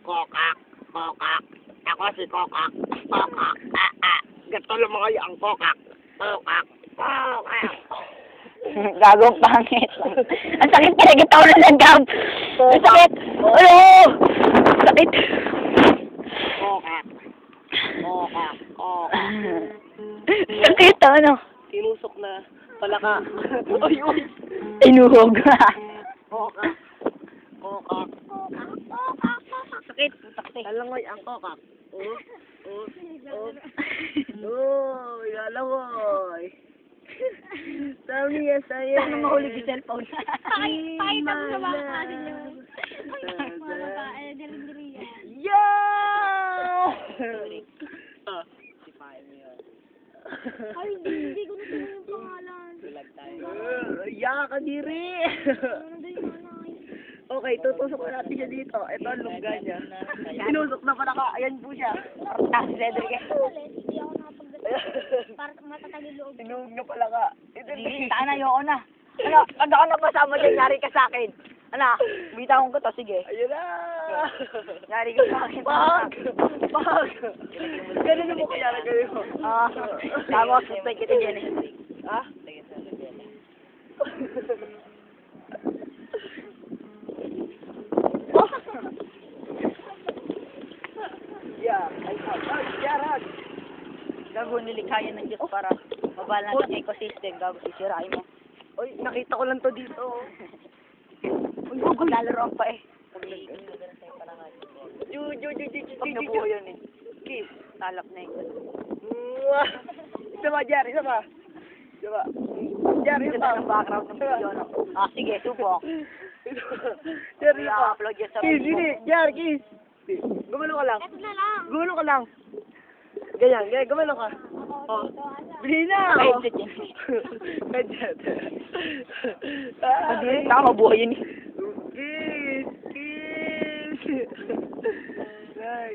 Kokak, kokak. Ako si Kokak. Kokak, Gato lang mga yung kokak. Kokak, kokak. Gagong pangit. Ang sakit talaga ito na nagam. Ang sakit. Ano? Sakit. Kokak. Kokak, kokak. Sakit ano? Tinusok na. Palaka. Uy, uy. Inuhog. Kokak. Kokak. Kokak. Sakit. Lalangoy ang kokak. Uy, lalangoy. Sabi niya sa'yo. Sana mahulog yung cellphone. Pakita mo sa mga kasin niyo. Ay, mga babae, dali-dali yan. Yeah! Sipahin mo yun. Ay, hindi ko natuloy yung pangalan. Tulag tayo. Yeah, kadiri! Ano yung ano? Okay, tutusok na natin siya dito. Ito ang lungga niya. Tinusok na pala ka. Ayan po siya. Tapos Cedric eh. Hindi ako nakapagdala. Para matatag yung loob. Tinusok na pala ka. Hindi, saan ayoko na. Ano, pag ako napasama dyan, yari ka sa akin. Ano, bitawan ko to, sige. Ayun na! Yari ka sa akin. Pag! Pag! Ganun mo kaya na ganun mo. Tapos, suspect kita dyan eh. Ha? Yeah, ay hug, yeah, hug. Gago, nilikha yan ng Diyos para mabalan ng ecosystem. Gago, sisirain mo. Oy, nakita ko lang to dito. Ang gugulo. Lalaroan pa eh. Pag nabuo yun eh. Kiss. Talap na yun. Mwah! Isa pa, Jer, isa pa. Isa pa. Jer, isa pa. Ganda ng background ng video, no? Ah, sige, subok. Jer, isa pa. I-upload yan sa Kiss, hindi. Jer, kiss. Gumano ka lang. Ito na lang. Gumano ka lang. Ganyan, ganyan, gumano ka. Oh. Bili na! Headset yan. Headset. Hindi, tama, buhay yun eh. Kiss! Kiss! Nice.